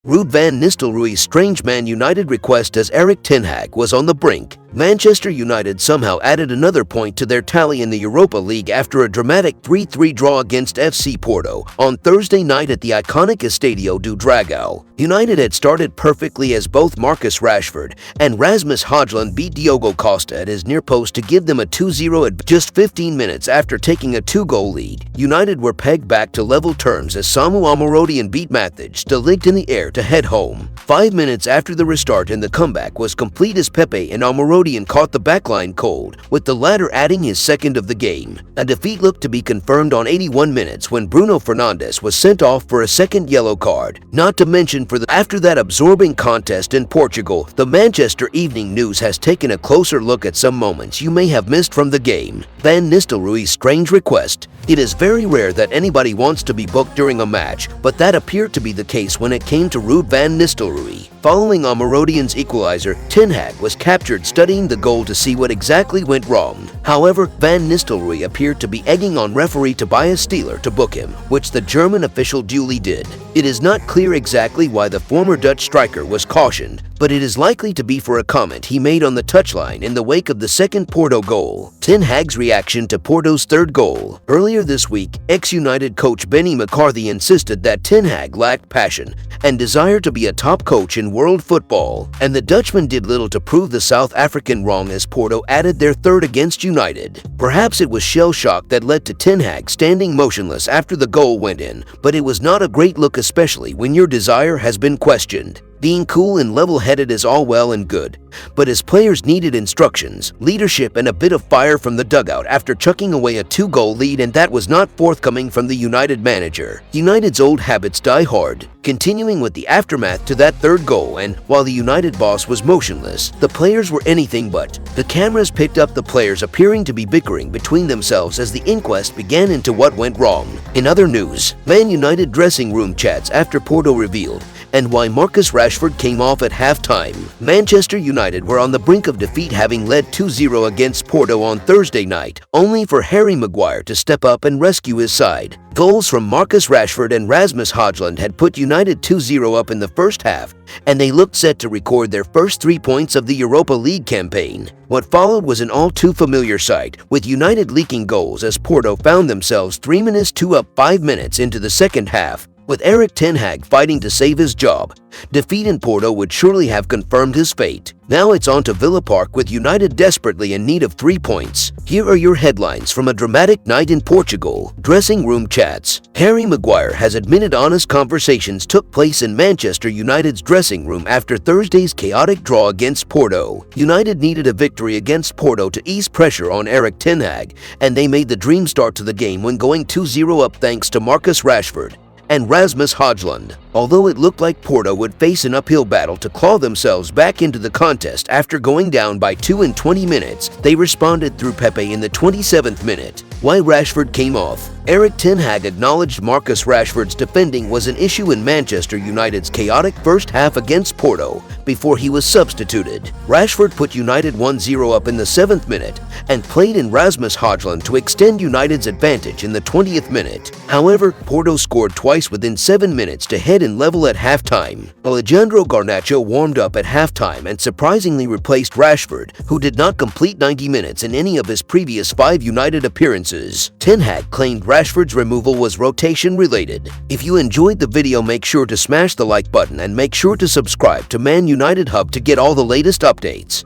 Ruud van Nistelrooy's strange Man United request as Erik ten Hag was on the brink. Manchester United somehow added another point to their tally in the Europa League after a dramatic 3-3 draw against FC Porto on Thursday night at the iconic Estadio do Dragão. United had started perfectly as both Marcus Rashford and Rasmus Højlund beat Diogo Costa at his near post to give them a 2-0 at just 15 minutes after taking a 2-goal lead. United were pegged back to level terms as Samu Almirodian beat Matic de Ligt in the air to head home. 5 minutes after the restart and the comeback was complete as Pepe and Almirodian caught the backline cold, with the latter adding his second of the game. A defeat looked to be confirmed on 81 minutes when Bruno Fernandes was sent off for a second yellow card. Not to mention after that absorbing contest in Portugal, the Manchester Evening News has taken a closer look at some moments you may have missed from the game. Van Nistelrooy's strange request. It is very rare that anybody wants to be booked during a match, but that appeared to be the case when it came to Ruud van Nistelrooy. Following Almirodian's equalizer, Ten Hag was captured studying the goal to see what exactly went wrong. However, Van Nistelrooy appeared to be egging on referee Tobias Stieler to book him, which the German official duly did. It is not clear exactly why the former Dutch striker was cautioned, but it is likely to be for a comment he made on the touchline in the wake of the second Porto goal. Ten Hag's reaction to Porto's third goal. Earlier this week, ex-United coach Benny McCarthy insisted that Ten Hag lacked passion and desire to be a top coach in world football, and the Dutchman did little to prove the South African wrong as Porto added their third against United. Perhaps it was shell shock that led to Ten Hag standing motionless after the goal went in, but it was not a great look, especially when your desire has been questioned. Being cool and level-headed is all well and good, but his players needed instructions, leadership, and a bit of fire from the dugout after chucking away a 2-goal lead, and that was not forthcoming from the United manager. United's old habits die hard, continuing with the aftermath to that third goal, and while the United boss was motionless, the players were anything but. The cameras picked up the players appearing to be bickering between themselves as the inquest began into what went wrong. In other news, Man United dressing room chats after Porto revealed and why Marcus Rashford came off at halftime. Manchester United were on the brink of defeat, having led 2-0 against Porto on Thursday night, only for Harry Maguire to step up and rescue his side. Goals from Marcus Rashford and Rasmus Højlund had put United 2-0 up in the first half, and they looked set to record their first 3 points of the Europa League campaign. What followed was an all-too-familiar sight, with United leaking goals as Porto found themselves 3-2 up 5 minutes into the second half. With Erik ten Hag fighting to save his job, defeat in Porto would surely have confirmed his fate. Now it's on to Villa Park, with United desperately in need of 3 points. Here are your headlines from a dramatic night in Portugal. Dressing room chats. Harry Maguire has admitted honest conversations took place in Manchester United's dressing room after Thursday's chaotic draw against Porto. United needed a victory against Porto to ease pressure on Erik ten Hag, and they made the dream start to the game when going 2-0 up thanks to Marcus Rashford and Rasmus Højlund. Although it looked like Porto would face an uphill battle to claw themselves back into the contest after going down by 2 in 20 minutes, they responded through Pepe in the 27th minute. Why Rashford came off. Erik ten Hag acknowledged Marcus Rashford's defending was an issue in Manchester United's chaotic first half against Porto before he was substituted. Rashford put United 1-0 up in the 7th minute and played in Rasmus Højlund to extend United's advantage in the 20th minute. However, Porto scored twice within 7 minutes to head in level at halftime. Alejandro Garnacho warmed up at halftime and surprisingly replaced Rashford, who did not complete 90 minutes in any of his previous 5 United appearances. Ten Hag claimed Rashford's removal was rotation related. If you enjoyed the video, make sure to smash the like button and make sure to subscribe to Man United Hub to get all the latest updates.